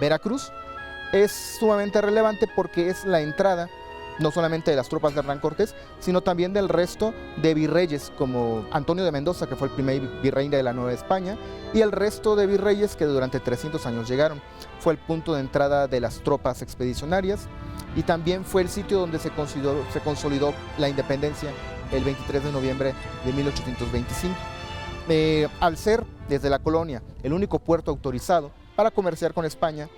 Veracruz es sumamente relevante porque es la entrada no solamente de las tropas de Hernán Cortés, sino también del resto de virreyes, como Antonio de Mendoza, que fue el primer virrey de la Nueva España, y el resto de virreyes que durante 300 años llegaron. Fue el punto de entrada de las tropas expedicionarias y también fue el sitio donde se consolidó la independencia el 23 de noviembre de 1825. Al ser, desde la colonia, el único puerto autorizado para comerciar con España,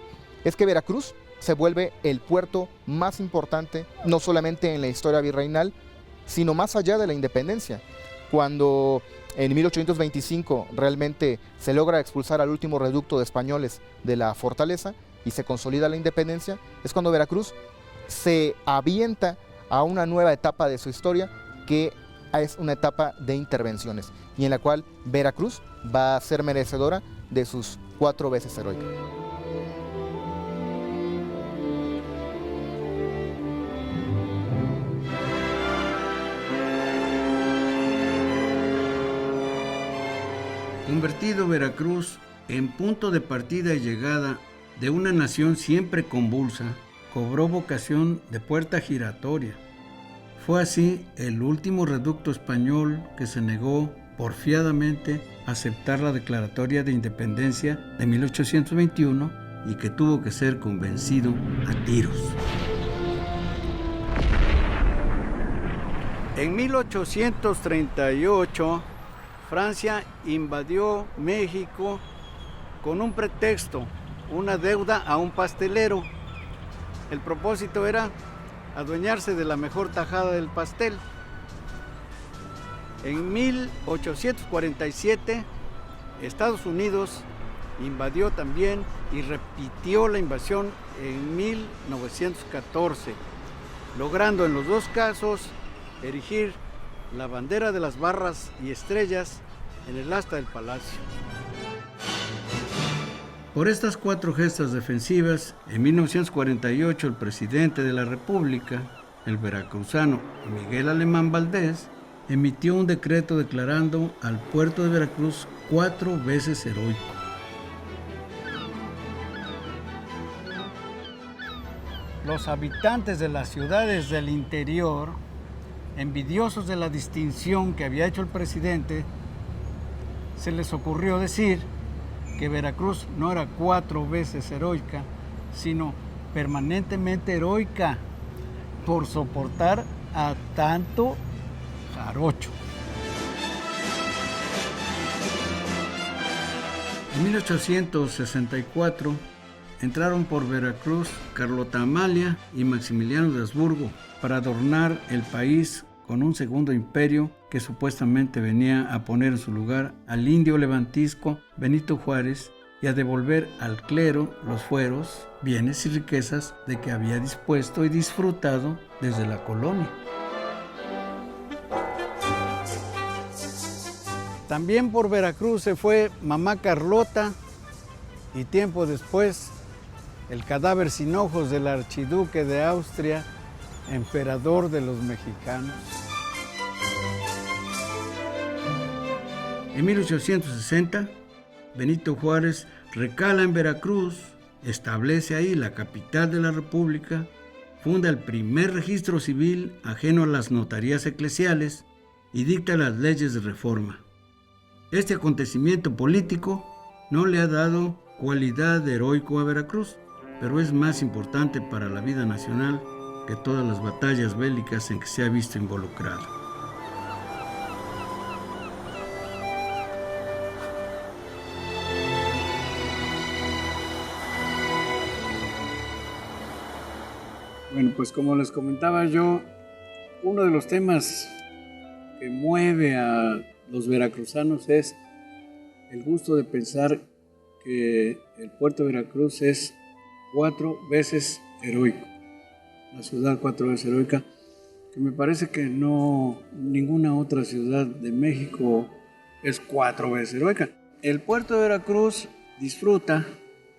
es que Veracruz se vuelve el puerto más importante, no solamente en la historia virreinal, sino más allá de la independencia. Cuando en 1825 realmente se logra expulsar al último reducto de españoles de la fortaleza y se consolida la independencia, es cuando Veracruz se avienta a una nueva etapa de su historia, que es una etapa de intervenciones, y en la cual Veracruz va a ser merecedora de sus 4 veces heroicas. Convertido Veracruz en punto de partida y llegada de una nación siempre convulsa, cobró vocación de puerta giratoria. Fue así el último reducto español que se negó porfiadamente a aceptar la declaratoria de independencia de 1821 y que tuvo que ser convencido a tiros. En 1838, Francia invadió México con un pretexto, una deuda a un pastelero. El propósito era adueñarse de la mejor tajada del pastel. En 1847, Estados Unidos invadió también y repitió la invasión en 1914, logrando en los dos casos erigir la bandera de las barras y estrellas en el asta del palacio. Por estas 4 gestas defensivas, en 1948 el presidente de la República, el veracruzano Miguel Alemán Valdés, emitió un decreto declarando al puerto de Veracruz 4 veces heroico. Los habitantes de las ciudades del interior, envidiosos de la distinción que había hecho el presidente, se les ocurrió decir que Veracruz no era 4 veces heroica, sino permanentemente heroica por soportar a tanto jarocho. En 1864 entraron por Veracruz Carlota Amalia y Maximiliano de Habsburgo para adornar el país con un segundo imperio que supuestamente venía a poner en su lugar al indio levantisco Benito Juárez y a devolver al clero los fueros, bienes y riquezas de que había dispuesto y disfrutado desde la colonia. También por Veracruz se fue mamá Carlota y tiempo después el cadáver sin ojos del archiduque de Austria, emperador de los mexicanos. En 1860, Benito Juárez recala en Veracruz, establece ahí la capital de la República, funda el primer registro civil ajeno a las notarías eclesiales y dicta las leyes de reforma. Este acontecimiento político no le ha dado cualidad de heroico a Veracruz, pero es más importante para la vida nacional que todas las batallas bélicas en que se ha visto involucrado. Bueno, pues como les comentaba yo, uno de los temas que mueve a los veracruzanos es el gusto de pensar que el puerto de Veracruz es 4 veces heroico, la ciudad 4 veces heroica, que me parece que no ninguna otra ciudad de México es 4 veces heroica. El puerto de Veracruz disfruta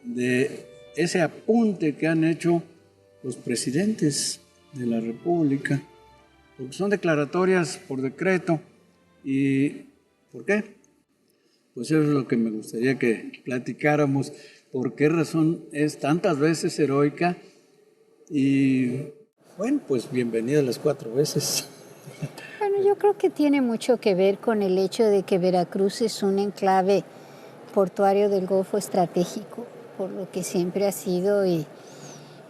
de ese apunte que han hecho los presidentes de la República, porque son declaratorias por decreto. ¿Y por qué? pues eso es lo que me gustaría que platicáramos. ¿Por qué razón es tantas veces heroica? Y bueno, pues bienvenida las 4 veces. Bueno, yo creo que tiene mucho que ver con el hecho de que Veracruz es un enclave portuario del Golfo estratégico, por lo que siempre ha sido, y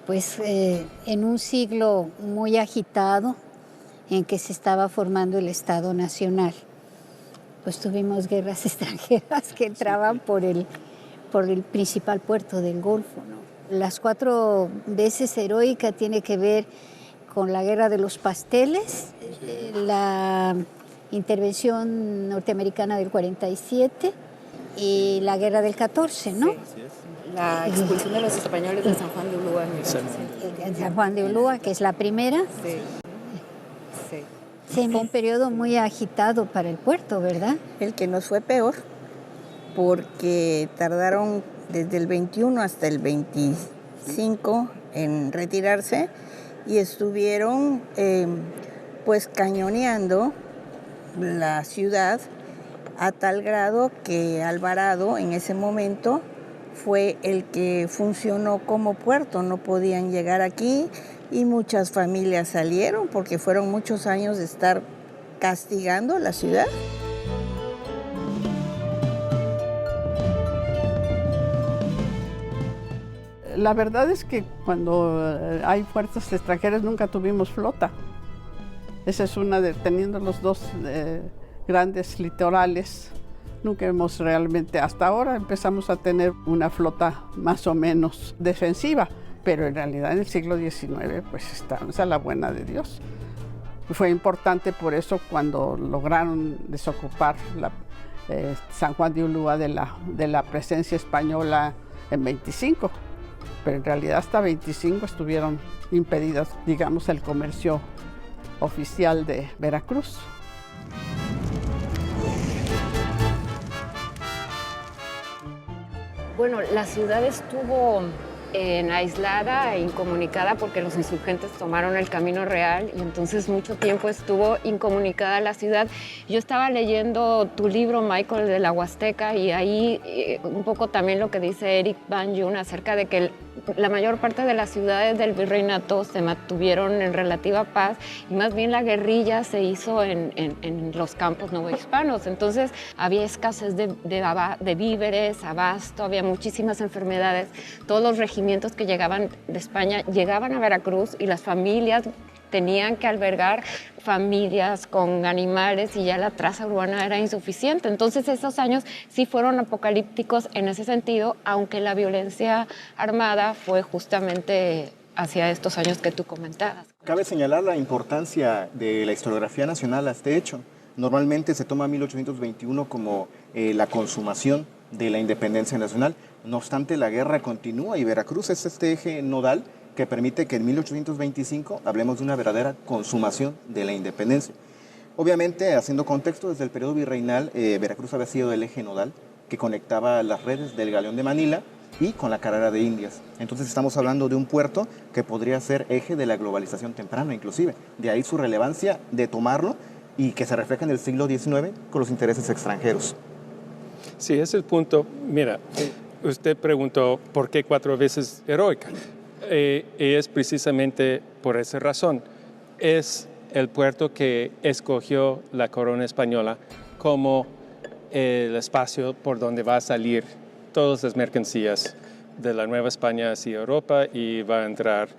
pues en un siglo muy agitado en que se estaba formando el Estado Nacional, pues tuvimos guerras extranjeras que entraban por el principal puerto del Golfo, ¿no? Las 4 veces heroica tiene que ver con la Guerra de los Pasteles, la intervención norteamericana del 47 y la Guerra del 14, ¿no? Sí, la expulsión de los españoles de San Juan de Ulúa. En San Juan de Ulúa, que es la primera. Sí. Sí, fue un periodo muy agitado para el puerto, ¿verdad? El que nos fue peor, porque tardaron desde el 21 hasta el 25 en retirarse y estuvieron pues cañoneando la ciudad a tal grado que Alvarado en ese momento fue el que funcionó como puerto. No podían llegar aquí y muchas familias salieron porque fueron muchos años de estar castigando la ciudad. La verdad es que cuando hay fuerzas extranjeras nunca tuvimos flota. Esa es una de, teniendo los 2 grandes litorales, nunca hemos realmente, hasta ahora empezamos a tener una flota más o menos defensiva, pero en realidad en el siglo XIX pues estamos a la buena de Dios. Fue importante por eso cuando lograron desocupar San Juan de Ulúa de la presencia española en 25. Pero en realidad hasta 25 estuvieron impedidas, digamos, el comercio oficial de Veracruz. Bueno, la ciudad estuvo aislada e incomunicada porque los insurgentes tomaron el Camino Real y entonces mucho tiempo estuvo incomunicada la ciudad. Yo estaba leyendo tu libro, Michael, de la Huasteca, y ahí un poco también lo que dice Eric Van Jun acerca de que la mayor parte de las ciudades del virreinato se mantuvieron en relativa paz y más bien la guerrilla se hizo en los campos novohispanos. Entonces había escasez de víveres, abasto, había muchísimas enfermedades. Todos los regimientos que llegaban de España llegaban a Veracruz y las familias tenían que albergar familias con animales y ya la traza urbana era insuficiente. Entonces esos años sí fueron apocalípticos en ese sentido, aunque la violencia armada fue justamente hacia estos años que tú comentabas. Cabe señalar la importancia de la historiografía nacional a este hecho. Normalmente se toma 1821 como la consumación de la independencia nacional. No obstante, la guerra continúa y Veracruz es este eje nodal que permite que en 1825 hablemos de una verdadera consumación de la independencia. Obviamente, haciendo contexto, desde el periodo virreinal, Veracruz había sido el eje nodal que conectaba las redes del Galeón de Manila y con la Carrera de Indias. Entonces estamos hablando de un puerto que podría ser eje de la globalización temprana inclusive. De ahí su relevancia de tomarlo y que se refleja en el siglo XIX con los intereses extranjeros. Sí, ese es el punto. Mira, usted preguntó por qué 4 veces heroica. Es precisamente por esa razón. Es el puerto que escogió la corona española como el espacio por donde va a salir todas las mercancías de la Nueva España hacia Europa y va a entrar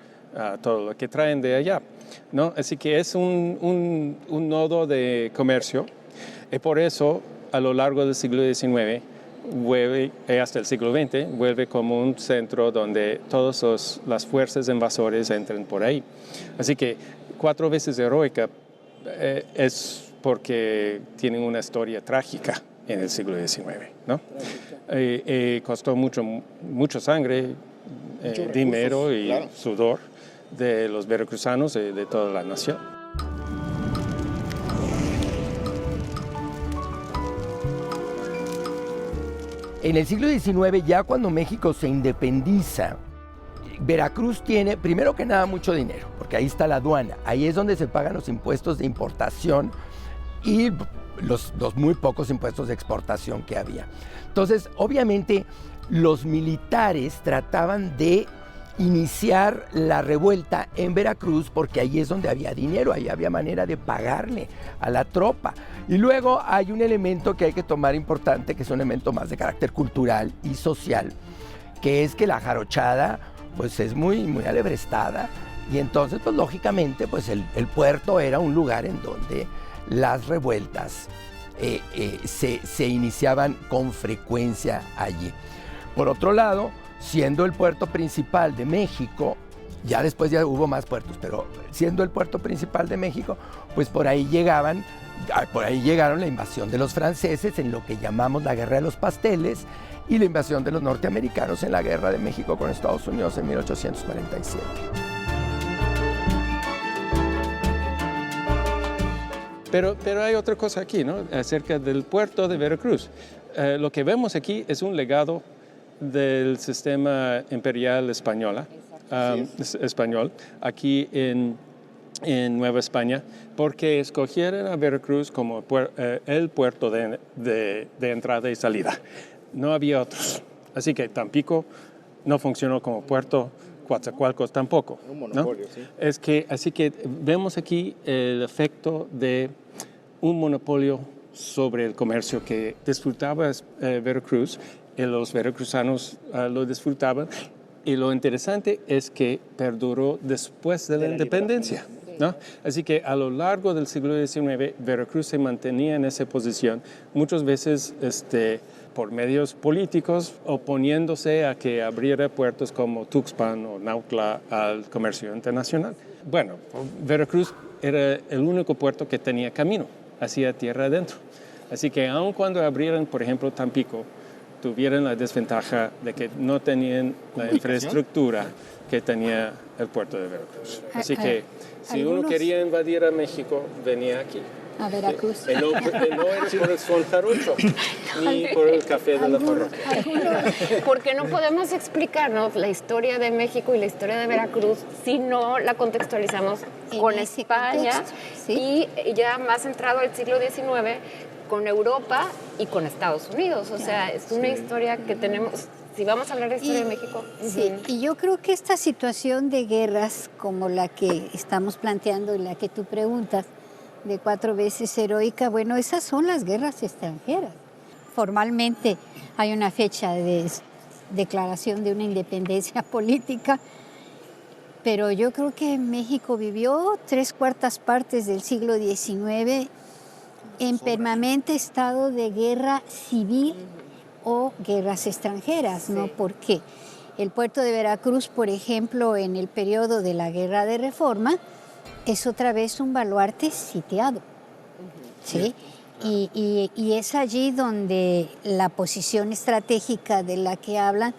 todo lo que traen de allá, ¿no? Así que es un nodo de comercio y por eso a lo largo del siglo XIX vuelve, hasta el siglo XX, vuelve como un centro donde todas las fuerzas invasoras entran por ahí. Así que 4 veces heroica es porque tienen una historia trágica en el siglo XIX, ¿no? Costó mucho sangre, dinero y claro, sudor de los veracruzanos y de toda la nación. En el siglo XIX, ya cuando México se independiza, Veracruz tiene, primero que nada, mucho dinero, porque ahí está la aduana, ahí es donde se pagan los impuestos de importación y los muy pocos impuestos de exportación que había. Entonces, obviamente, los militares trataban de iniciar la revuelta en Veracruz porque ahí es donde había dinero, ahí había manera de pagarle a la tropa. Y luego hay un elemento que hay que tomar importante, que es un elemento más de carácter cultural y social, que es que la jarochada pues es muy alebrestada, y entonces pues lógicamente pues el puerto era un lugar en donde las revueltas se iniciaban con frecuencia allí. Por otro lado, siendo el puerto principal de México, ya después ya hubo más puertos, pero siendo el puerto principal de México, pues por ahí llegaron la invasión de los franceses en lo que llamamos la Guerra de los Pasteles y la invasión de los norteamericanos en la Guerra de México con Estados Unidos en 1847. Pero hay otra cosa aquí, ¿no? Acerca del puerto de Veracruz. Lo que vemos aquí es un legado del sistema imperial español aquí en Nueva España, porque escogieron a Veracruz como el puerto de entrada y salida. No había otros. Así que Tampico no funcionó como puerto, Coatzacoalcos tampoco. Un monopolio, ¿no? Sí. Así que vemos aquí el efecto de un monopolio sobre el comercio que disfrutaba Veracruz, y los veracruzanos lo disfrutaban, y lo interesante es que perduró después de la independencia, ¿no? Así que a lo largo del siglo XIX, Veracruz se mantenía en esa posición, muchas veces por medios políticos, oponiéndose a que abriera puertos como Tuxpan o Nautla al comercio internacional. Bueno, Veracruz era el único puerto que tenía camino hacia tierra adentro. Así que aun cuando abrieran, por ejemplo, Tampico, tuvieran la desventaja de que no tenían la infraestructura que tenía el puerto de Veracruz. Así que si uno quería invadir a México, venía aquí. A Veracruz. No era por el son jarocho, ni por el café de la parroquia. Porque no podemos explicarnos la historia de México y la historia de Veracruz si no la contextualizamos con España, ¿sí? Y ya más entrado al siglo XIX, con Europa y con Estados Unidos. O sea, es una historia que tenemos. Si vamos a hablar de historia de México. Sí, y yo creo que esta situación de guerras como la que estamos planteando y la que tú preguntas, de 4 veces heroica, bueno, esas son las guerras extranjeras. Formalmente hay una fecha de declaración de una independencia política, pero yo creo que México vivió 3/4 partes del siglo XIX en permanente estado de guerra civil o guerras extranjeras, ¿no? Porque el puerto de Veracruz, por ejemplo, en el periodo de la Guerra de Reforma, es otra vez un baluarte sitiado, ¿sí? Y es allí donde la posición estratégica de la que hablan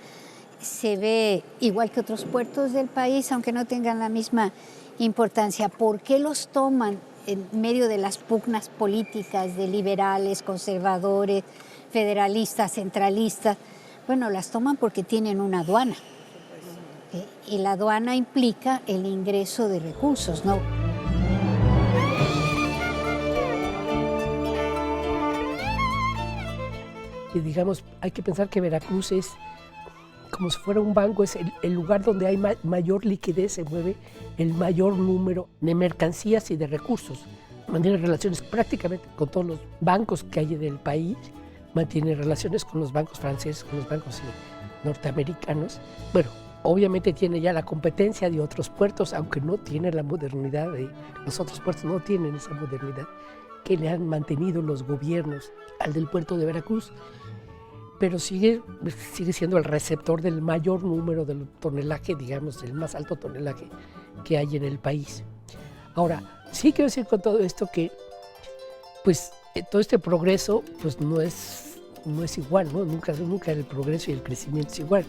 se ve igual que otros puertos del país, aunque no tengan la misma importancia. ¿Por qué los toman en medio de las pugnas políticas de liberales, conservadores, federalistas, centralistas? Bueno, las toman porque tienen una aduana. Y la aduana implica el ingreso de recursos, ¿no? Y digamos, hay que pensar que Veracruz es como si fuera un banco, es el lugar donde hay mayor liquidez, se mueve el mayor número de mercancías y de recursos. Mantiene relaciones prácticamente con todos los bancos que hay en el país, mantiene relaciones con los bancos franceses, con los bancos norteamericanos. Bueno, obviamente tiene ya la competencia de otros puertos, aunque no tiene la modernidad los otros puertos no tienen esa modernidad que le han mantenido los gobiernos al del puerto de Veracruz, pero sigue siendo el receptor del mayor número del tonelaje, digamos, el más alto tonelaje que hay en el país. Ahora, sí quiero decir con todo esto que, pues, todo este progreso, pues, no es igual, ¿no? Nunca el progreso y el crecimiento es igual.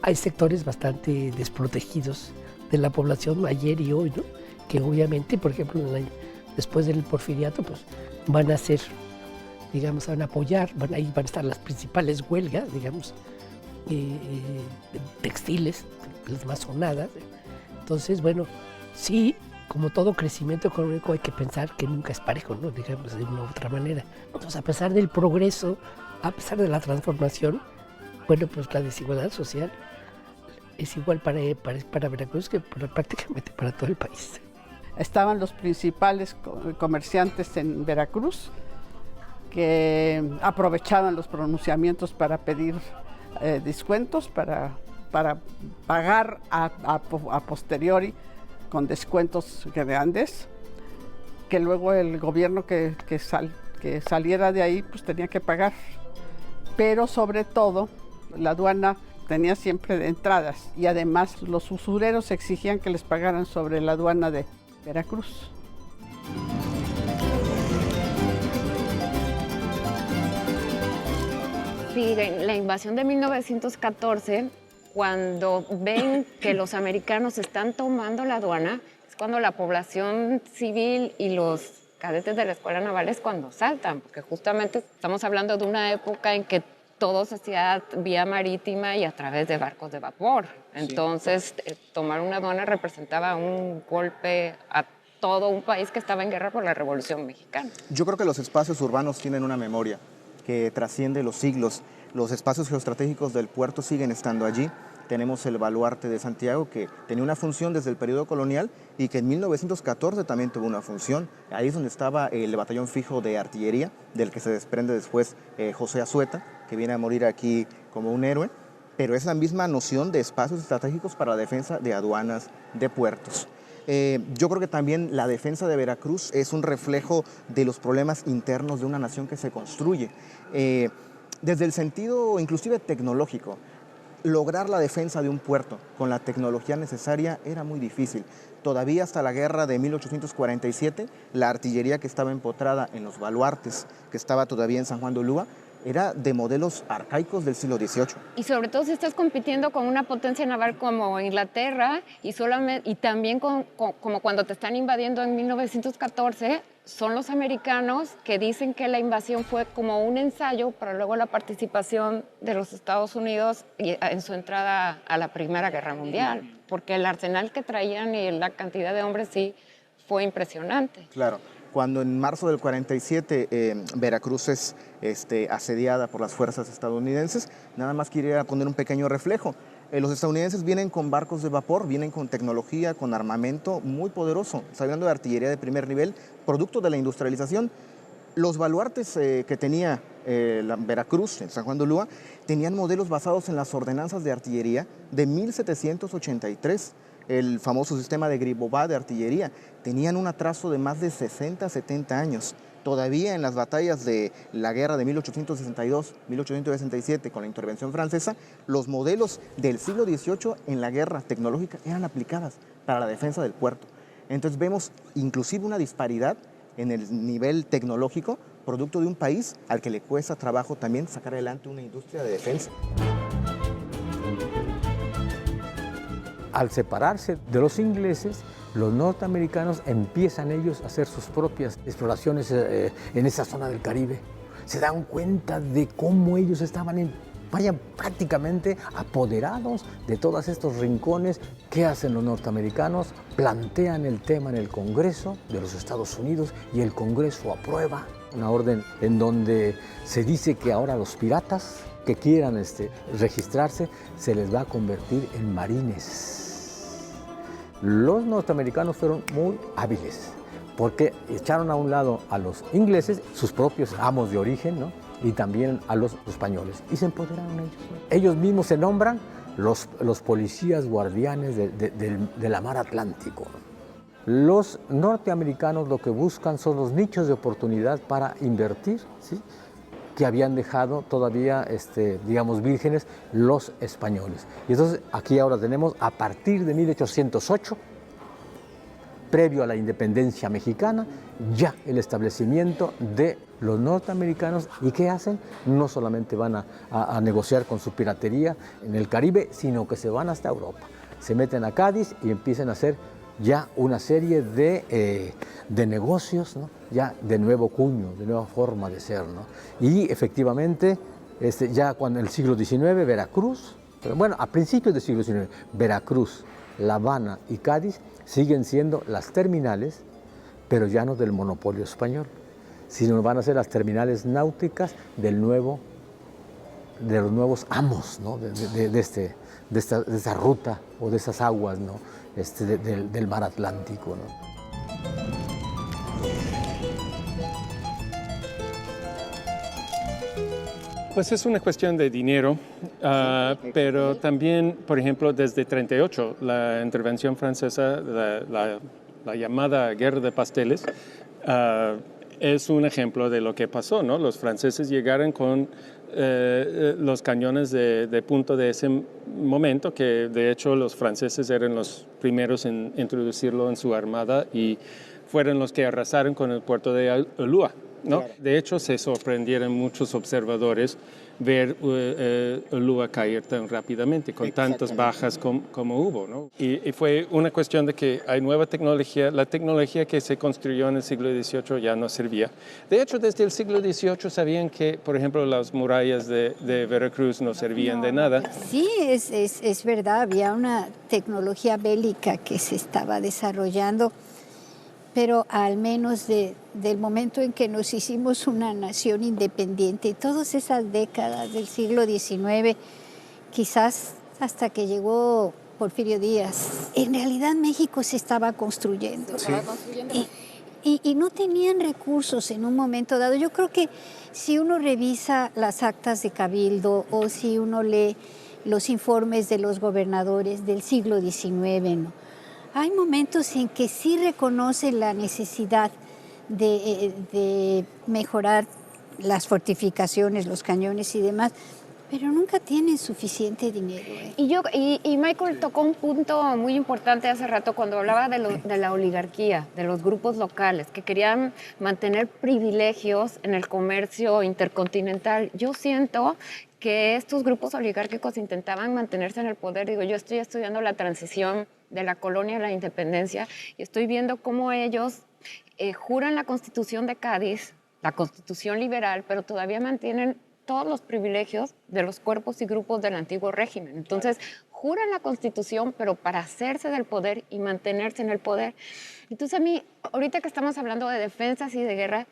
Hay sectores bastante desprotegidos de la población ayer y hoy, ¿no? Que obviamente, por ejemplo, después del porfiriato, pues, van a ser, digamos, van a apoyar, ahí van a estar las principales huelgas, digamos, textiles, las más sonadas. Entonces, bueno, sí como todo crecimiento económico hay que pensar que nunca es parejo, ¿no? Digamos de una u otra manera. Entonces, a pesar del progreso, a pesar de la transformación, bueno, pues la desigualdad social es igual para Veracruz que prácticamente para todo el país. Estaban los principales comerciantes en Veracruz que aprovechaban los pronunciamientos para pedir descuentos, para pagar a posteriori con descuentos grandes, que luego el gobierno que saliera de ahí pues tenía que pagar. Pero sobre todo la aduana tenía siempre de entradas y además los usureros exigían que les pagaran sobre la aduana de Veracruz. Sí, la invasión de 1914, cuando ven que los americanos están tomando la aduana, es cuando la población civil y los cadetes de la Escuela Naval es cuando saltan, porque justamente estamos hablando de una época en que todo se hacía vía marítima y a través de barcos de vapor. Entonces, tomar una aduana representaba un golpe a todo un país que estaba en guerra por la Revolución Mexicana. Yo creo que los espacios urbanos tienen una memoria que trasciende los siglos. Los espacios geoestratégicos del puerto siguen estando allí. Tenemos el baluarte de Santiago, que tenía una función desde el periodo colonial y que en 1914 también tuvo una función. Ahí es donde estaba el batallón fijo de artillería, del que se desprende después José Azueta, que viene a morir aquí como un héroe. Pero es la misma noción de espacios estratégicos para la defensa de aduanas, de puertos. Yo creo que también la defensa de Veracruz es un reflejo de los problemas internos de una nación que se construye. Desde el sentido inclusive tecnológico, lograr la defensa de un puerto con la tecnología necesaria era muy difícil. Todavía hasta la guerra de 1847, la artillería que estaba empotrada en los baluartes, que estaba todavía en San Juan de Ulúa, era de modelos arcaicos del siglo XVIII. Y sobre todo si estás compitiendo con una potencia naval como Inglaterra y también como cuando te están invadiendo en 1914, son los americanos que dicen que la invasión fue como un ensayo para luego la participación de los Estados Unidos en su entrada a la Primera Guerra Mundial, porque el arsenal que traían y la cantidad de hombres sí fue impresionante. Claro. Cuando en marzo del 47 Veracruz es asediada por las fuerzas estadounidenses, nada más quería poner un pequeño reflejo. Los estadounidenses vienen con barcos de vapor, vienen con tecnología, con armamento muy poderoso. Está hablando de artillería de primer nivel, producto de la industrialización. Los baluartes que tenía la Veracruz, en San Juan de Ulúa, tenían modelos basados en las ordenanzas de artillería de 1783. El famoso sistema de Gribová de artillería, tenían un atraso de más de 60, 70 años. Todavía en las batallas de la guerra de 1862, 1867, con la intervención francesa, los modelos del siglo XVIII en la guerra tecnológica eran aplicadas para la defensa del puerto. Entonces vemos inclusive una disparidad en el nivel tecnológico, producto de un país al que le cuesta trabajo también sacar adelante una industria de defensa. Al separarse de los ingleses, los norteamericanos empiezan ellos a hacer sus propias exploraciones en esa zona del Caribe. Se dan cuenta de cómo ellos estaban prácticamente apoderados de todos estos rincones. ¿Qué hacen los norteamericanos? Plantean el tema en el Congreso de los Estados Unidos y el Congreso aprueba una orden en donde se dice que ahora los piratas que quieran registrarse se les va a convertir en marines. Los norteamericanos fueron muy hábiles porque echaron a un lado a los ingleses, sus propios amos de origen, ¿no? Y también a los españoles, y se empoderaron ellos, ¿no? Ellos mismos se nombran los policías guardianes de la mar Atlántico. Los norteamericanos lo que buscan son los nichos de oportunidad para invertir, ¿sí?, que habían dejado todavía, digamos, vírgenes los españoles. Y entonces aquí ahora tenemos, a partir de 1808, previo a la independencia mexicana, ya el establecimiento de los norteamericanos. ¿Y qué hacen? No solamente van a negociar con su piratería en el Caribe, sino que se van hasta Europa. Se meten a Cádiz y empiezan a hacer ya una serie de negocios, ¿no?, ya de nuevo cuño, de nueva forma de ser, ¿no? Y efectivamente, ya cuando en el siglo XIX, Veracruz, pero bueno, a principios del siglo XIX, Veracruz La Habana y Cádiz siguen siendo las terminales, pero ya no del monopolio español, sino van a ser las terminales náuticas de los nuevos amos, ¿no? de esta ruta o de esas aguas, ¿no? del mar Atlántico, ¿no? Pues es una cuestión de dinero, pero también, por ejemplo, desde 1938, la intervención francesa, la llamada Guerra de Pasteles, es un ejemplo de lo que pasó, ¿no? Los franceses llegaron con los cañones de punto de ese momento, que de hecho los franceses eran los primeros en introducirlo en su armada y fueron los que arrasaron con el puerto de Ulúa, ¿no? Claro. De hecho, se sorprendieron muchos observadores ver Ulúa caer tan rápidamente, con tantas bajas como hubo, ¿no? Y fue una cuestión de que hay nueva tecnología. La tecnología que se construyó en el siglo XVIII ya no servía. De hecho, desde el siglo XVIII sabían que, por ejemplo, las murallas de Veracruz no servían de nada. Sí, es verdad, había una tecnología bélica que se estaba desarrollando, pero al menos del momento en que nos hicimos una nación independiente, todas esas décadas del siglo XIX, quizás hasta que llegó Porfirio Díaz, en realidad México se estaba construyendo. Sí. Y no tenían recursos en un momento dado. Yo creo que si uno revisa las actas de Cabildo o si uno lee los informes de los gobernadores del siglo XIX, ¿no? Hay momentos en que sí reconocen la necesidad de mejorar las fortificaciones, los cañones y demás, pero nunca tienen suficiente dinero. Y Michael tocó un punto muy importante hace rato cuando hablaba de la oligarquía, de los grupos locales, que querían mantener privilegios en el comercio intercontinental. Yo siento que estos grupos oligárquicos intentaban mantenerse en el poder. Digo, yo estoy estudiando la transición de la colonia a la independencia y estoy viendo cómo ellos juran la Constitución de Cádiz, la Constitución liberal, pero todavía mantienen todos los privilegios de los cuerpos y grupos del antiguo régimen. Entonces, juran la Constitución, pero para hacerse del poder y mantenerse en el poder. Entonces, a mí, ahorita que estamos hablando de defensas y de guerra,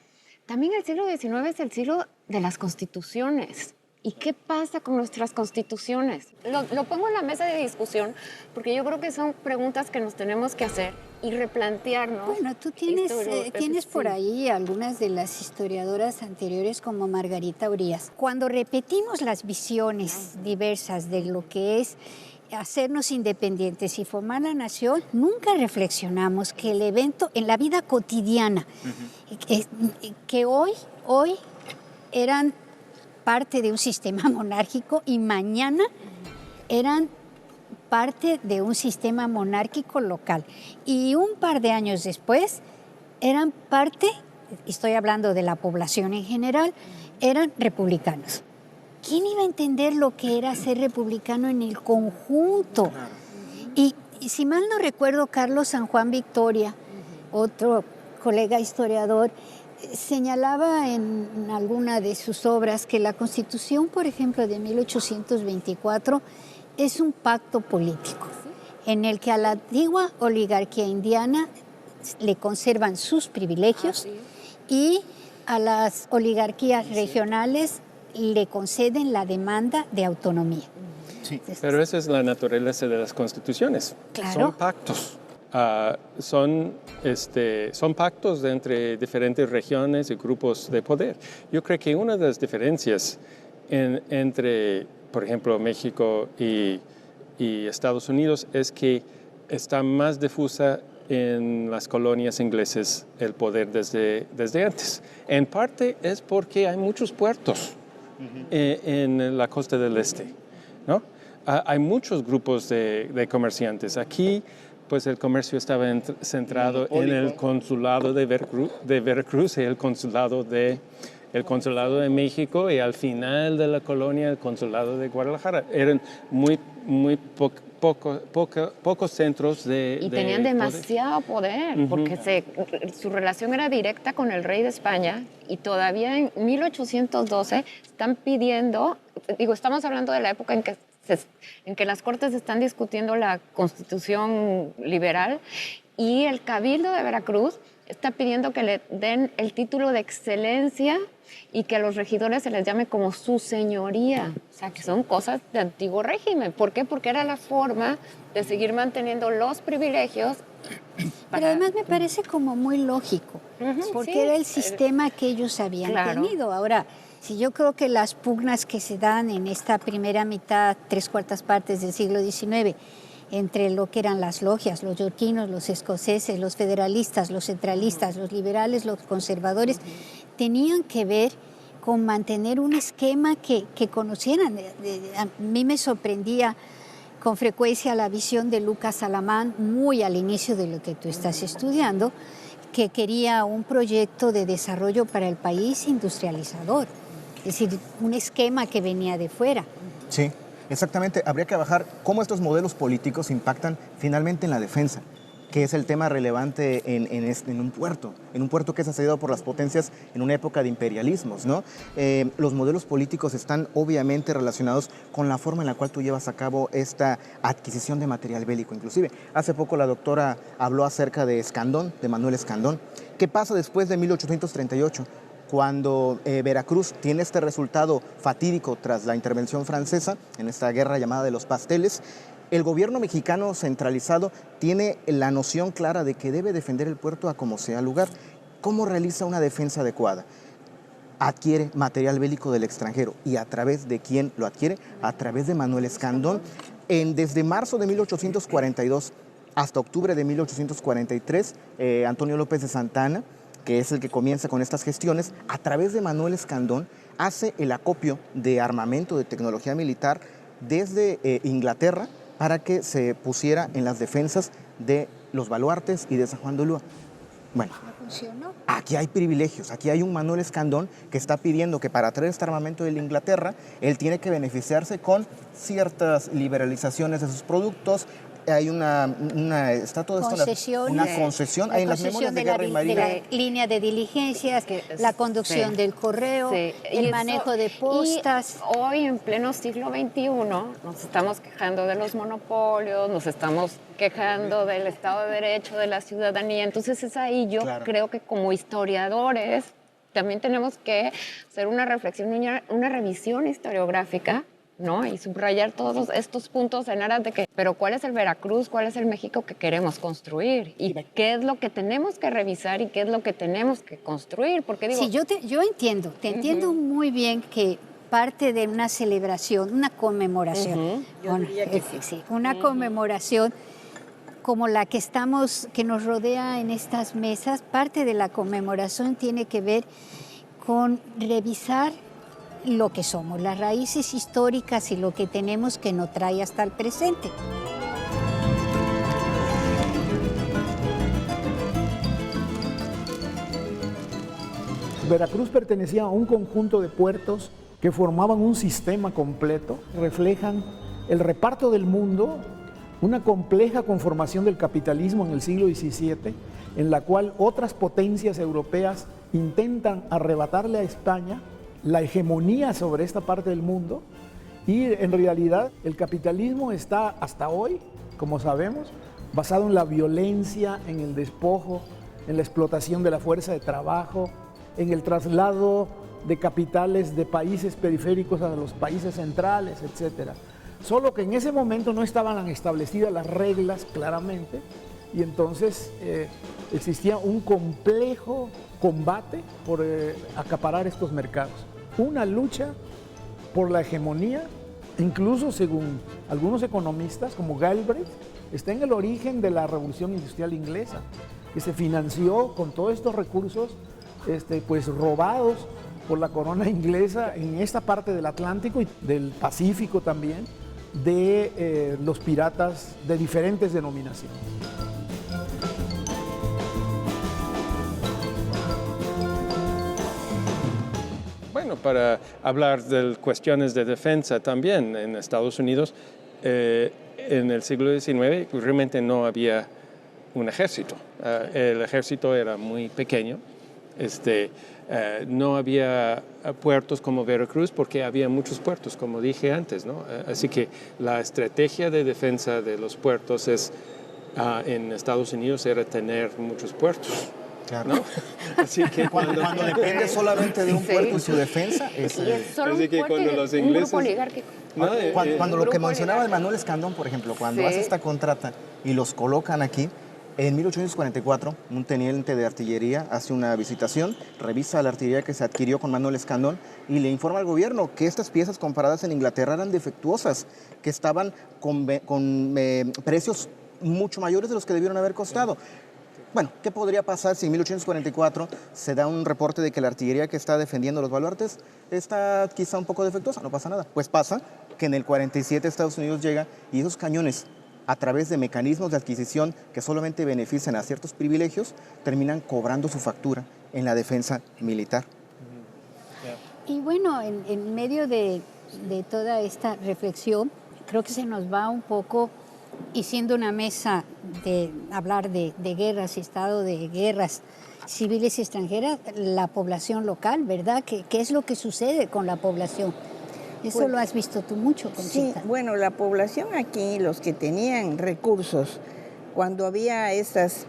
también el siglo XIX es el siglo de las constituciones. ¿Y qué pasa con nuestras constituciones? Lo pongo en la mesa de discusión porque yo creo que son preguntas que nos tenemos que hacer y replantearnos. Bueno, tú tienes por ahí algunas de las historiadoras anteriores como Margarita Urías. Cuando repetimos las visiones diversas de lo que es hacernos independientes y formar la nación, nunca reflexionamos que el evento en la vida cotidiana, que hoy eran parte de un sistema monárquico y mañana eran parte de un sistema monárquico local. Y un par de años después eran parte, estoy hablando de la población en general, eran republicanos. ¿Quién iba a entender lo que era ser republicano en el conjunto? Y si mal no recuerdo, Carlos San Juan Victoria, otro colega historiador, señalaba en alguna de sus obras que la Constitución, por ejemplo, de 1824, es un pacto político en el que a la antigua oligarquía indiana le conservan sus privilegios y a las oligarquías regionales le conceden la demanda de autonomía. Sí, pero esa es la naturaleza de las constituciones. Claro. Son pactos. Son pactos entre diferentes regiones y grupos de poder. Yo creo que una de las diferencias entre, por ejemplo, México y Estados Unidos es que está más difusa en las colonias inglesas el poder desde antes. En parte es porque hay muchos puertos en la costa del este, ¿no? Hay muchos grupos de comerciantes. Aquí pues el comercio estaba centrado en el consulado de Veracruz y el consulado de México, y al final de la colonia el consulado de Guadalajara. Eran muy pocos centros de y tenían demasiado poder, porque su relación era directa con el rey de España, y todavía en 1812 están pidiendo, estamos hablando de la época en que en que las Cortes están discutiendo la Constitución liberal y el Cabildo de Veracruz está pidiendo que le den el título de excelencia y que a los regidores se les llame como su señoría. O sea, que son cosas de antiguo régimen. ¿Por qué? Porque era la forma de seguir manteniendo los privilegios. Pero además me parece como muy lógico, porque sí, era el sistema que ellos habían tenido. Ahora, si yo creo que las pugnas que se dan en esta primera mitad, 3/4 partes del siglo XIX, entre lo que eran las logias, los yorquinos, los escoceses, los federalistas, los centralistas, los liberales, los conservadores, tenían que ver con mantener un esquema que conocieran. A mí me sorprendía con frecuencia la visión de Lucas Alamán, muy al inicio de lo que tú estás estudiando, que quería un proyecto de desarrollo para el país industrializador, es decir, un esquema que venía de fuera. Sí, exactamente. Habría que bajar cómo estos modelos políticos impactan finalmente en la defensa, que es el tema relevante en un puerto que es asediado por las potencias en una época de imperialismos, ¿no? Los modelos políticos están obviamente relacionados con la forma en la cual tú llevas a cabo esta adquisición de material bélico. Inclusive, hace poco la doctora habló acerca de Escandón, de Manuel Escandón. ¿Qué pasa después de 1838? Cuando Veracruz tiene este resultado fatídico tras la intervención francesa en esta guerra llamada de los pasteles, el gobierno mexicano centralizado tiene la noción clara de que debe defender el puerto a como sea lugar. ¿Cómo realiza una defensa adecuada? Adquiere material bélico del extranjero. ¿Y a través de quién lo adquiere? A través de Manuel Escandón. Desde marzo de 1842 hasta octubre de 1843, Antonio López de Santa Anna, que es el que comienza con estas gestiones, a través de Manuel Escandón hace el acopio de armamento, de tecnología militar desde Inglaterra, para que se pusiera en las defensas de los baluartes y de San Juan de Ulúa. Bueno, aquí hay privilegios, aquí hay un Manuel Escandón que está pidiendo que para traer este armamento de la Inglaterra, él tiene que beneficiarse con ciertas liberalizaciones de sus productos. Hay está todo esto una concesión, hay en las memorias de guerra y marina. De la línea de diligencias, la conducción del correo, el manejo de postas. Y hoy, en pleno siglo XXI, nos estamos quejando de los monopolios, nos estamos quejando del Estado de Derecho, de la ciudadanía. Entonces es ahí creo que como historiadores también tenemos que hacer una reflexión, una revisión historiográfica, ¿no? Y subrayar todos estos puntos en aras de que, pero ¿cuál es el Veracruz? ¿Cuál es el México que queremos construir? ¿Y qué es lo que tenemos que revisar y qué es lo que tenemos que construir? Porque digo... Sí, yo entiendo, entiendo muy bien que parte de una celebración, una conmemoración, Yo diría que sí, una conmemoración como la que nos rodea en estas mesas, parte de la conmemoración tiene que ver con revisar lo que somos, las raíces históricas y lo que tenemos que nos trae hasta el presente. Veracruz pertenecía a un conjunto de puertos que formaban un sistema completo, reflejan el reparto del mundo, una compleja conformación del capitalismo en el siglo XVII, en la cual otras potencias europeas intentan arrebatarle a España la hegemonía sobre esta parte del mundo, y en realidad el capitalismo está hasta hoy, como sabemos, basado en la violencia, en el despojo, en la explotación de la fuerza de trabajo, en el traslado de capitales de países periféricos a los países centrales, etc. Solo que en ese momento no estaban establecidas las reglas claramente, y entonces existía un complejo combate por acaparar estos mercados. Una lucha por la hegemonía, incluso según algunos economistas como Galbraith, está en el origen de la Revolución Industrial Inglesa, que se financió con todos estos recursos pues robados por la corona inglesa en esta parte del Atlántico y del Pacífico también, de los piratas de diferentes denominaciones. Bueno, para hablar de cuestiones de defensa también en Estados Unidos, en el siglo XIX realmente no había un ejército. El ejército era muy pequeño. No había puertos como Veracruz porque había muchos puertos, como dije antes, ¿no? Así que la estrategia de defensa de los puertos en Estados Unidos era tener muchos puertos. Claro. ¿No? Así que cuando depende solamente de un puerto en su defensa, es solo así un que puerto cuando y los un ingleses... grupo oligárquico. Cuando lo que mencionaba Manuel Escandón, por ejemplo, cuando hace esta contrata y los colocan aquí, en 1844, un teniente de artillería hace una visitación, revisa la artillería que se adquirió con Manuel Escandón y le informa al gobierno que estas piezas compradas en Inglaterra eran defectuosas, que estaban con precios mucho mayores de los que debieron haber costado. Bueno, ¿qué podría pasar si en 1844 se da un reporte de que la artillería que está defendiendo los baluartes está quizá un poco defectuosa? No pasa nada. Pues pasa que en el 47 Estados Unidos llega y esos cañones, a través de mecanismos de adquisición que solamente benefician a ciertos privilegios, terminan cobrando su factura en la defensa militar. Y bueno, en medio de toda esta reflexión, creo que se nos va un poco, y siendo una mesa de hablar de guerras y estado de guerras civiles y extranjeras, la población local, ¿verdad? ¿Qué es lo que sucede con la población? Eso pues, lo has visto tú mucho, Conchita. Sí, bueno, la población aquí, los que tenían recursos, cuando había estas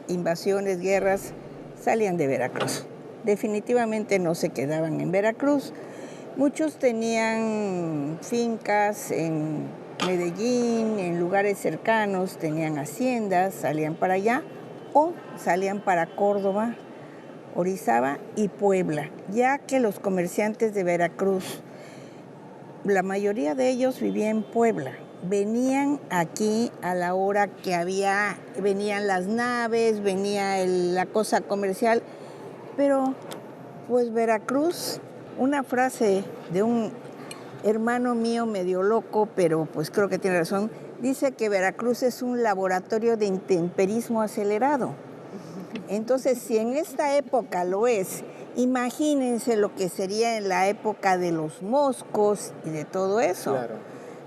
invasiones, guerras, salían de Veracruz. Definitivamente no se quedaban en Veracruz. Muchos tenían fincas en Medellín, en lugares cercanos, tenían haciendas, salían para allá o salían para Córdoba, Orizaba y Puebla, ya que los comerciantes de Veracruz, la mayoría de ellos vivían en Puebla. Venían aquí a la hora que venían las naves, venía la cosa comercial, pero pues Veracruz, una frase de un hermano mío medio loco, pero pues creo que tiene razón, dice que Veracruz es un laboratorio de intemperismo acelerado. Entonces, si en esta época lo es, imagínense lo que sería en la época de los moscos y de todo eso. Claro.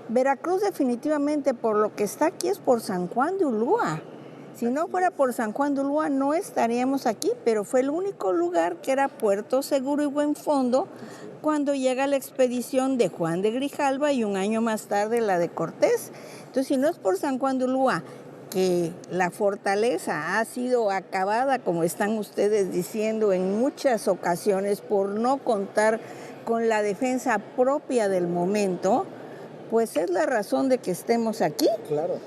Veracruz definitivamente por lo que está aquí es por San Juan de Ulúa. Si no fuera por San Juan de Ulúa no estaríamos aquí, pero fue el único lugar que era puerto seguro y buen fondo cuando llega la expedición de Juan de Grijalva y un año más tarde la de Cortés. Entonces, si no es por San Juan de Ulúa, que la fortaleza ha sido acabada, como están ustedes diciendo en muchas ocasiones, por no contar con la defensa propia del momento, pues es la razón de que estemos aquí. Claro.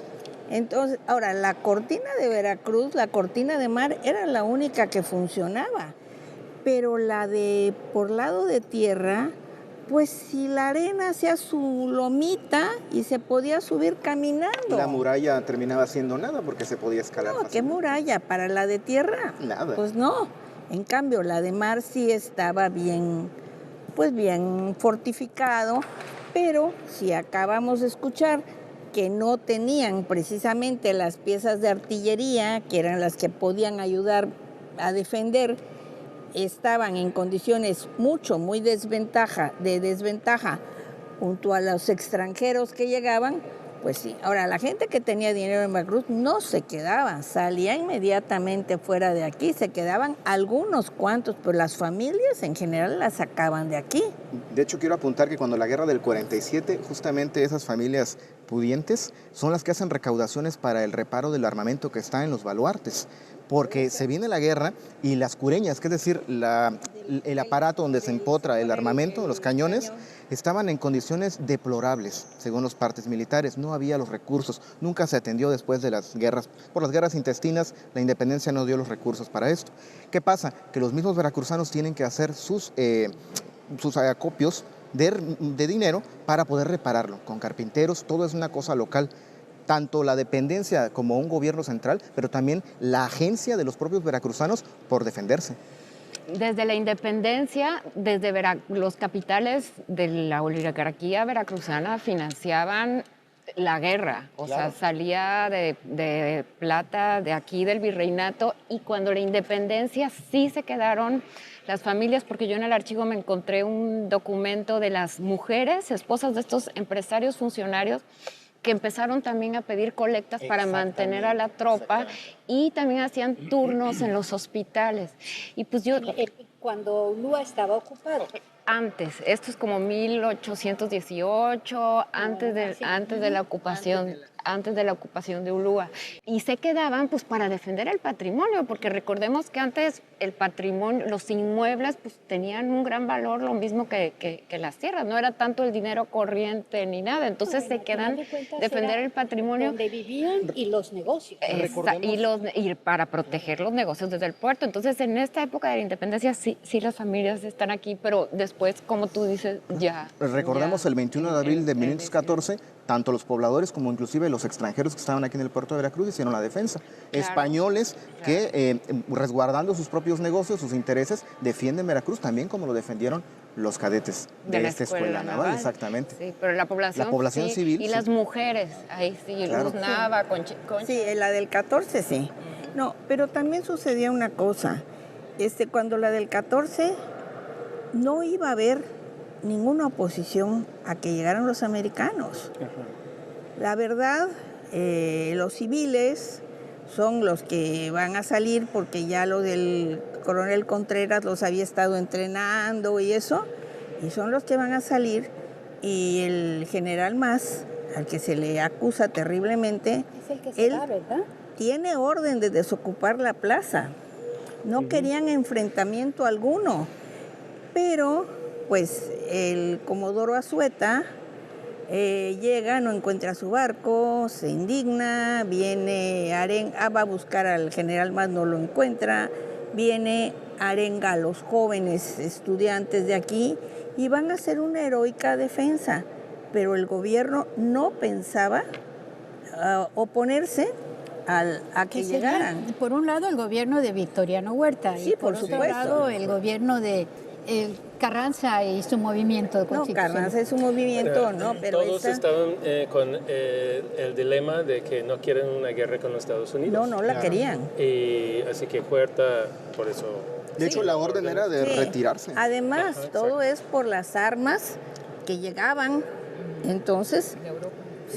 Entonces, ahora, la cortina de Veracruz, la cortina de mar, era la única que funcionaba. Pero la de por lado de tierra, pues si la arena hacía su lomita y se podía subir caminando. La muralla terminaba siendo nada porque se podía escalar. No, ¿qué muralla? ¿Para la de tierra? Nada. Pues no. En cambio, la de mar sí estaba bien, pues bien fortificado, pero si acabamos de escuchar que no tenían precisamente las piezas de artillería, que eran las que podían ayudar a defender, estaban en condiciones muy desventaja junto a los extranjeros que llegaban, pues sí. Ahora, la gente que tenía dinero en Veracruz no se quedaba, salía inmediatamente fuera de aquí, se quedaban algunos cuantos, pero las familias en general las sacaban de aquí. De hecho, quiero apuntar que cuando la guerra del 47, justamente esas familias pudientes son las que hacen recaudaciones para el reparo del armamento que está en los baluartes. Porque se viene la guerra y las cureñas, que es decir, el aparato donde se empotra el armamento, los cañones, estaban en condiciones deplorables, según los partes militares. No había los recursos, nunca se atendió después de las guerras. Por las guerras intestinas, la independencia no dio los recursos para esto. ¿Qué pasa? Que los mismos veracruzanos tienen que hacer sus acopios de dinero para poder repararlo. Con carpinteros, todo es una cosa local. Tanto la dependencia como un gobierno central, pero también la agencia de los propios veracruzanos por defenderse. Desde la independencia, desde los capitales de la oligarquía veracruzana financiaban la guerra, o sea, salía de plata de aquí del virreinato, y cuando la independencia sí se quedaron las familias, porque yo en el archivo me encontré un documento de las mujeres, esposas de estos empresarios funcionarios, que empezaron también a pedir colectas para mantener a la tropa y también hacían turnos en los hospitales. Y pues yo... Cuando Ulúa estaba ocupado. Antes, esto es como 1818, antes de la ocupación de Ulúa. Y se quedaban pues para defender el patrimonio, porque recordemos que antes el patrimonio, los inmuebles pues tenían un gran valor, lo mismo que las tierras, no era tanto el dinero corriente ni nada, entonces se quedan defender el patrimonio. Donde vivían y los negocios. Y para proteger los negocios desde el puerto. Entonces en esta época de la independencia sí las familias están aquí, pero después, como tú dices, ya. Recordemos el 21 de abril de 1514, tanto los pobladores como inclusive los extranjeros que estaban aquí en el puerto de Veracruz hicieron la defensa. Claro, españoles que, resguardando sus propios negocios, sus intereses, defienden Veracruz también como lo defendieron los cadetes de esta escuela naval. Exactamente. Sí, pero la población civil. Y las mujeres, ahí sí, claro. Luz Nava, Concha. Sí, la del 14 sí. No, pero también sucedía una cosa. Cuando la del 14 no iba a haber ninguna oposición a que llegaran los americanos. La verdad, los civiles son los que van a salir porque ya lo del coronel Contreras los había estado entrenando y eso, y son los que van a salir, y el general Mas, al que se le acusa terriblemente, es el que se va, ¿verdad? Tiene orden de desocupar la plaza. No querían enfrentamiento alguno, pero pues el comodoro Azueta llega, no encuentra su barco, se indigna, viene va a buscar al general Mas, no lo encuentra, viene arenga a los jóvenes estudiantes de aquí y van a hacer una heroica defensa, pero el gobierno no pensaba oponerse a que llegaran. Por un lado el gobierno de Victoriano Huerta, sí, y por otro lado el gobierno de Carranza y su movimiento de constitución. No, Carranza y su movimiento, pero todos estaban con el dilema de que no quieren una guerra con los Estados Unidos. No la querían. Y así que Huerta, por eso... De hecho, la orden era de retirarse. Además, todo es por las armas que llegaban, entonces...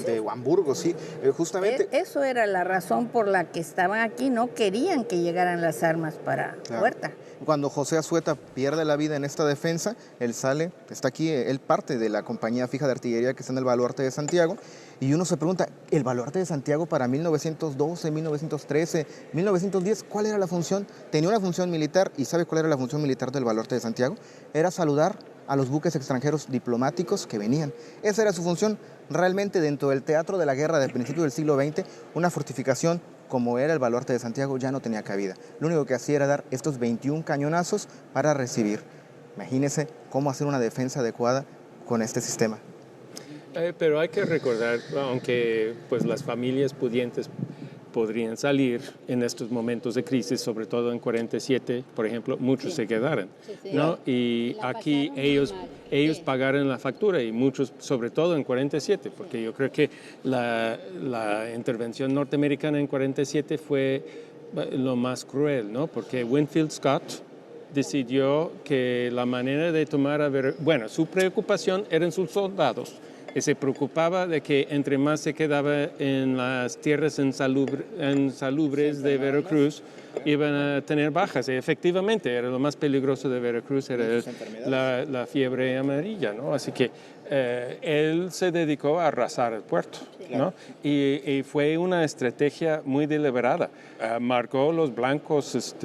De Hamburgo, sí, justamente. Eso era la razón por la que estaban aquí, no querían que llegaran las armas para Huerta. Cuando José Azueta pierde la vida en esta defensa, él sale, está aquí, él parte de la compañía fija de artillería que está en el Baluarte de Santiago, y uno se pregunta, ¿el Baluarte de Santiago para 1912, 1913, 1910, cuál era la función? Tenía una función militar, ¿y sabe cuál era la función militar del Baluarte de Santiago? Era saludar a los buques extranjeros diplomáticos que venían. Esa era su función. Realmente dentro del teatro de la guerra del principio del siglo XX, una fortificación como era el Baluarte de Santiago ya no tenía cabida. Lo único que hacía era dar estos 21 cañonazos para recibir. Imagínense cómo hacer una defensa adecuada con este sistema. Pero hay que recordar, aunque pues, las familias pudientes podrían salir en estos momentos de crisis, sobre todo en 47, por ejemplo, muchos se quedaron, ¿no? Y aquí ellos pagaron la factura, y muchos, sobre todo en 47, porque yo creo que la intervención norteamericana en 47 fue lo más cruel, ¿no? Porque Winfield Scott decidió que la manera de tomar su preocupación eran sus soldados. Y se preocupaba de que entre más se quedaba en las tierras insalubres de Veracruz, iban a tener bajas. Y efectivamente, era lo más peligroso de Veracruz, era la fiebre amarilla, ¿no? Así que él se dedicó a arrasar el puerto, ¿no? Y fue una estrategia muy deliberada. Marcó los blancos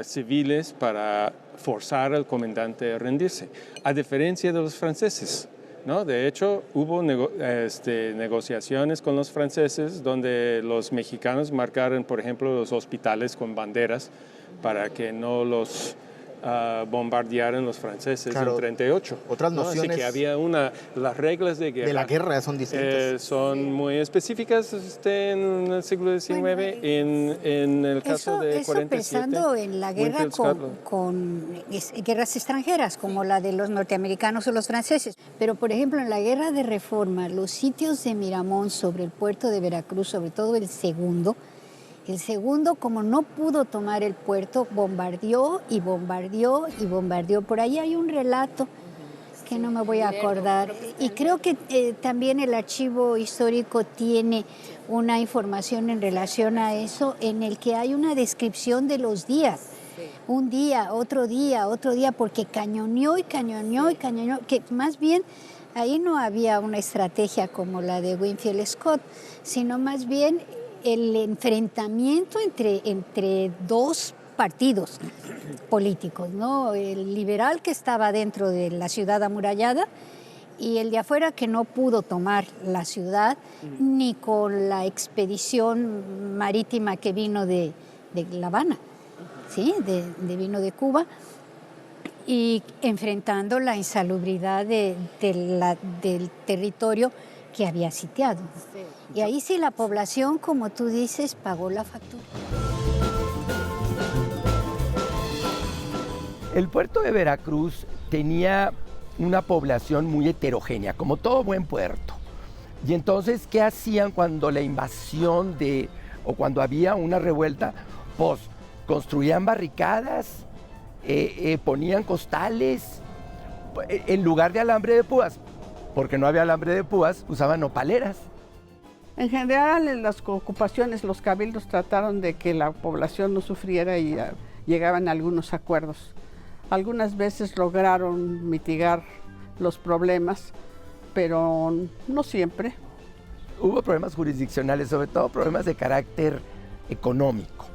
civiles para forzar al comandante a rendirse, a diferencia de los franceses, ¿no? De hecho, hubo negociaciones con los franceses donde los mexicanos marcaron, por ejemplo, los hospitales con banderas para que no los bombardearon los franceses en 38. Otras nociones. Así que había las reglas de guerra. De la guerra son distintas. Son muy específicas en el siglo XIX, en el caso de 47. Pensando en la guerra con guerras extranjeras, como la de los norteamericanos o los franceses. Pero, por ejemplo, en la guerra de Reforma, los sitios de Miramón sobre el puerto de Veracruz, sobre todo el segundo, como no pudo tomar el puerto, bombardeó y bombardeó y bombardeó. Por ahí hay un relato que no me voy a acordar. Y creo que también el archivo histórico tiene una información en relación a eso, en el que hay una descripción de los días. Un día, otro día, porque cañoneó y cañoneó y cañoneó, que más bien ahí no había una estrategia como la de Winfield Scott, sino más bien el enfrentamiento entre dos partidos políticos, ¿no? El liberal que estaba dentro de la ciudad amurallada y el de afuera que no pudo tomar la ciudad ni con la expedición marítima que vino de La Habana, ¿sí? Vino de Cuba, y enfrentando la insalubridad del territorio que había sitiado. Y ahí sí la población, como tú dices, pagó la factura. El puerto de Veracruz tenía una población muy heterogénea, como todo buen puerto. Y entonces, ¿qué hacían cuando la invasión o cuando había una revuelta? Pues construían barricadas, ponían costales, en lugar de alambre de púas, porque no había alambre de púas, usaban nopaleras. En general, en las ocupaciones, los cabildos trataron de que la población no sufriera y llegaban a algunos acuerdos. Algunas veces lograron mitigar los problemas, pero no siempre. Hubo problemas jurisdiccionales, sobre todo problemas de carácter económico.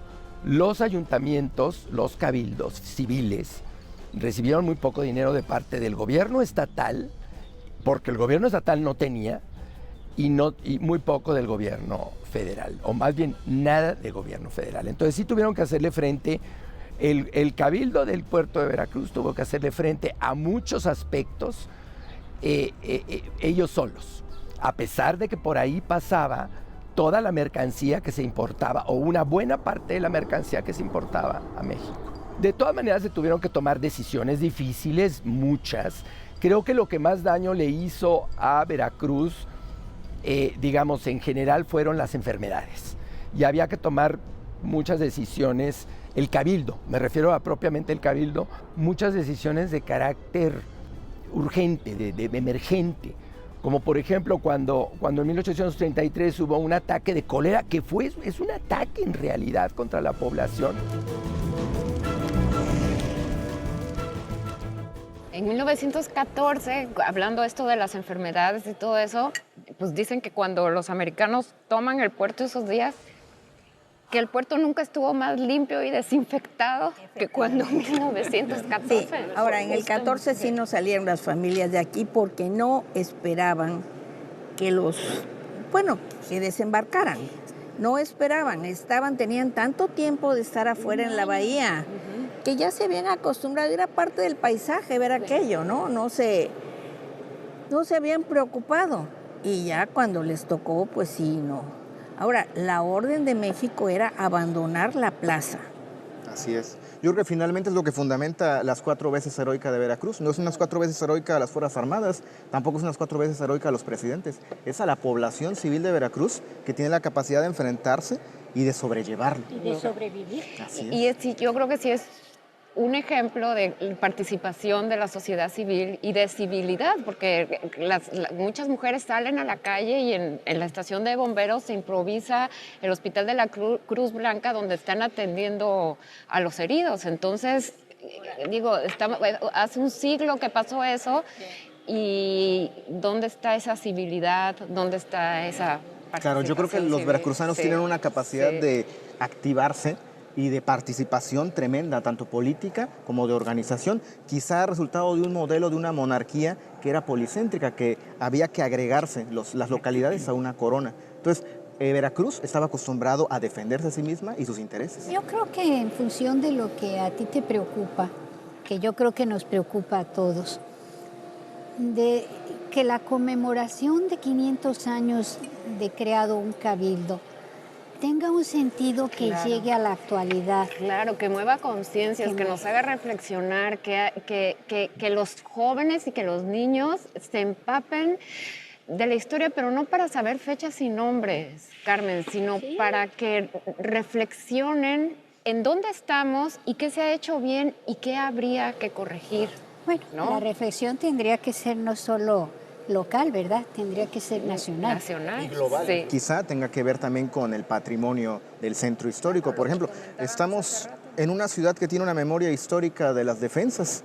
Los ayuntamientos, los cabildos civiles, recibieron muy poco dinero de parte del gobierno estatal, porque el gobierno estatal no tenía, y muy poco del gobierno federal, o más bien nada del gobierno federal. Entonces sí tuvieron que hacerle frente, el cabildo del puerto de Veracruz tuvo que hacerle frente a muchos aspectos ellos solos, a pesar de que por ahí pasaba toda la mercancía que se importaba, o una buena parte de la mercancía que se importaba a México. De todas maneras se tuvieron que tomar decisiones difíciles, muchas. Creo que lo que más daño le hizo a Veracruz, digamos, en general, fueron las enfermedades. Y había que tomar muchas decisiones, el cabildo, me refiero a propiamente el cabildo, muchas decisiones de carácter urgente, de emergente. Como por ejemplo cuando en 1833 hubo un ataque de cólera, que es un ataque en realidad contra la población. En 1914, hablando esto de las enfermedades y todo eso, pues dicen que cuando los americanos toman el puerto esos días, que el puerto nunca estuvo más limpio y desinfectado que cuando en 1914. Sí, ahora en el 14 sí no salieron las familias de aquí porque no esperaban que que desembarcaran. No esperaban, tenían tanto tiempo de estar afuera en la bahía que ya se habían acostumbrado, era parte del paisaje ver aquello, ¿no? No se habían preocupado. Y ya cuando les tocó, pues sí, no. Ahora, la orden de México era abandonar la plaza. Así es. Yo creo que finalmente es lo que fundamenta las 4 veces heroica de Veracruz. No es unas 4 veces heroica a las Fuerzas Armadas, tampoco es unas 4 veces heroica a los presidentes. Es a la población civil de Veracruz que tiene la capacidad de enfrentarse y de sobrellevarlo. Y de sobrevivir. Así es. Y yo creo que sí es un ejemplo de participación de la sociedad civil y de civilidad, porque muchas mujeres salen a la calle y en la estación de bomberos se improvisa el Hospital de la Cruz Blanca donde están atendiendo a los heridos. Entonces, hace un siglo que pasó eso, y ¿dónde está esa civilidad? ¿Dónde está esa participación? Claro, yo creo que los veracruzanos tienen una capacidad de activarse y de participación tremenda, tanto política como de organización, quizá resultado de un modelo de una monarquía que era policéntrica, que había que agregarse las localidades a una corona. Entonces, Veracruz estaba acostumbrado a defenderse a sí misma y sus intereses. Yo creo que en función de lo que a ti te preocupa, que yo creo que nos preocupa a todos, de que la conmemoración de 500 años de creado un cabildo tenga un sentido que llegue a la actualidad. Claro, que mueva conciencias, que nos haga reflexionar, que los jóvenes y que los niños se empapen de la historia, pero no para saber fechas y nombres, Carmen, sino para que reflexionen en dónde estamos y qué se ha hecho bien y qué habría que corregir. Bueno, ¿no? la reflexión tendría que ser no solo local, ¿verdad? Tendría que ser nacional. Nacional. Y global. Sí. Quizá tenga que ver también con el patrimonio del centro histórico. Por ejemplo, estamos en una ciudad que tiene una memoria histórica de las defensas.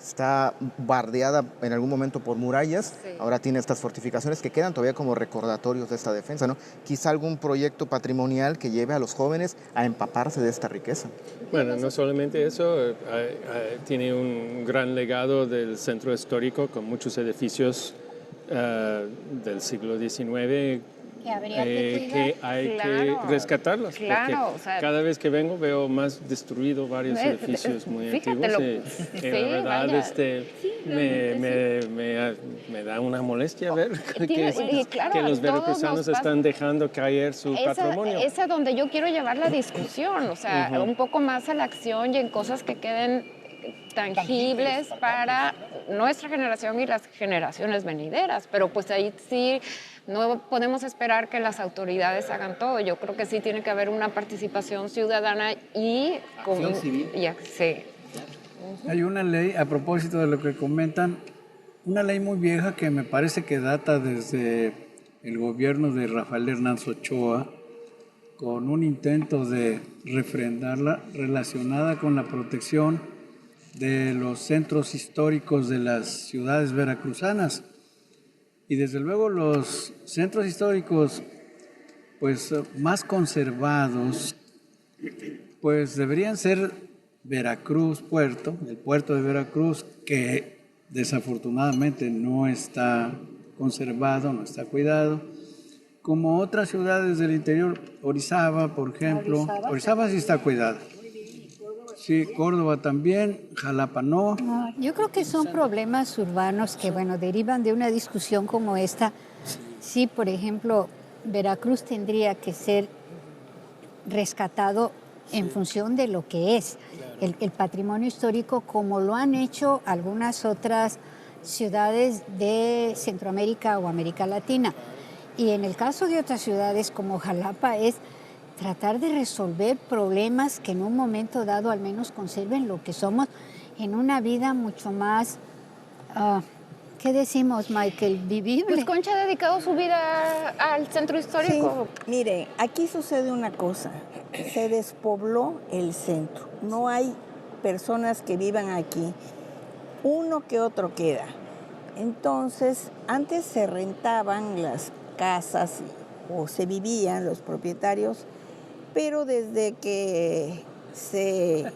Está bardeada en algún momento por murallas, ahora tiene estas fortificaciones que quedan todavía como recordatorios de esta defensa, ¿no? Quizá algún proyecto patrimonial que lleve a los jóvenes a empaparse de esta riqueza. Bueno, no solamente eso, tiene un gran legado del centro histórico con muchos edificios del siglo XIX Que habría que hay que rescatarlos. Claro, porque o sea, cada vez que vengo veo más destruido varios edificios muy antiguos. Y la verdad, me da una molestia ver que los veracruzanos están dejando caer su patrimonio. Esa es donde yo quiero llevar la discusión, o sea, un poco más a la acción y en cosas que queden tangibles para nuestra generación y las generaciones venideras, pero pues ahí sí no podemos esperar que las autoridades hagan todo. Yo creo que sí tiene que haber una participación ciudadana y acción civil. Sí. Hay una ley, a propósito de lo que comentan, una ley muy vieja que me parece que data desde el gobierno de Rafael Hernández Ochoa, con un intento de refrendarla relacionada con la protección de los centros históricos de las ciudades veracruzanas. Y desde luego los centros históricos pues más conservados pues deberían ser Veracruz Puerto, el puerto de Veracruz, que desafortunadamente no está conservado, no está cuidado, como otras ciudades del interior, Orizaba, por ejemplo. Orizaba sí está cuidada. Sí, Córdoba también, Jalapa no. Yo creo que son problemas urbanos que, bueno, derivan de una discusión como esta. Sí, por ejemplo, Veracruz tendría que ser rescatado en función de lo que es el patrimonio histórico, como lo han hecho algunas otras ciudades de Centroamérica o América Latina. Y en el caso de otras ciudades como Jalapa es tratar de resolver problemas que en un momento dado al menos conserven lo que somos en una vida mucho más, ¿qué decimos, Michael? Vivible. Pues Concha ha dedicado su vida al centro histórico. Sí, mire, aquí sucede una cosa, se despobló el centro, no hay personas que vivan aquí, uno que otro queda. Entonces, antes se rentaban las casas o se vivían los propietarios, pero desde que se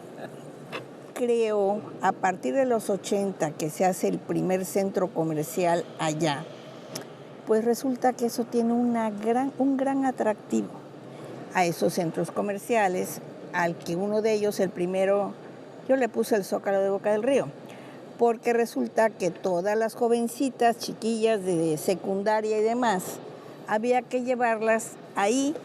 creó, a partir de los 80, que se hace el primer centro comercial allá, pues resulta que eso tiene un gran atractivo a esos centros comerciales, al que uno de ellos, el primero, yo le puse el Zócalo de Boca del Río, porque resulta que todas las jovencitas, chiquillas de secundaria y demás, había que llevarlas ahí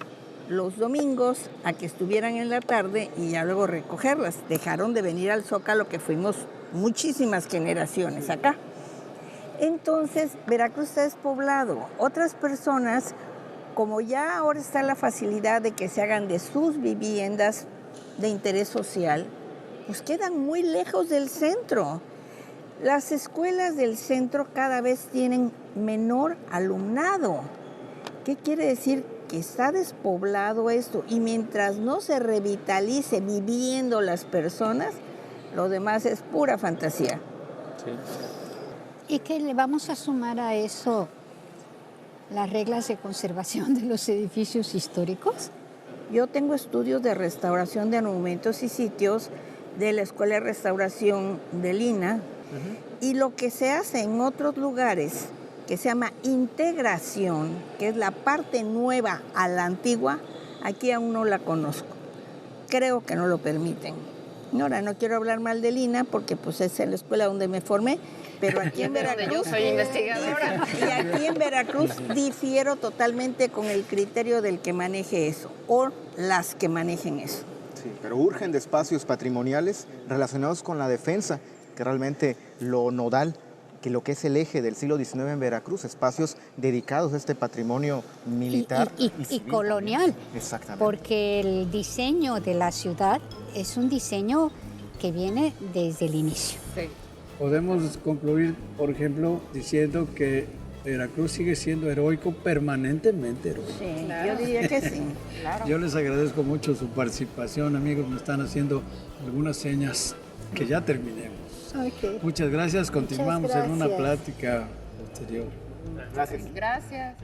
los domingos a que estuvieran en la tarde y ya luego recogerlas. Dejaron de venir al Zócalo, que fuimos muchísimas generaciones acá. Entonces, Veracruz está despoblado. Otras personas, como ya ahora está la facilidad de que se hagan de sus viviendas de interés social, pues quedan muy lejos del centro. Las escuelas del centro cada vez tienen menor alumnado. ¿Qué quiere decir? Que está despoblado esto, y mientras no se revitalice viviendo las personas, lo demás es pura fantasía. Sí. ¿Y qué le vamos a sumar a eso? ¿Las reglas de conservación de los edificios históricos? Yo tengo estudios de restauración de monumentos y sitios de la Escuela de Restauración de Lina, y lo que se hace en otros lugares, que se llama integración, que es la parte nueva a la antigua, aquí aún no la conozco. Creo que no lo permiten. Ahora, no quiero hablar mal de Lina, porque pues es en la escuela donde me formé, pero aquí en Veracruz... Yo soy investigadora. Y aquí en Veracruz difiero totalmente con el criterio del que maneje eso, o las que manejen eso. Sí, pero urgen de espacios patrimoniales relacionados con la defensa, que realmente lo nodal, que lo que es el eje del siglo XIX en Veracruz, espacios dedicados a este patrimonio militar y colonial. Exactamente. Porque el diseño de la ciudad es un diseño que viene desde el inicio. Sí. podemos concluir, por ejemplo, diciendo que Veracruz sigue siendo heroico, permanentemente heroico. Sí, yo diría que sí. Claro. Yo les agradezco mucho su participación, amigos. Me están haciendo algunas señas que ya terminemos. Okay. Muchas gracias. Continuamos en una gracias. plática posterior. Gracias. Gracias.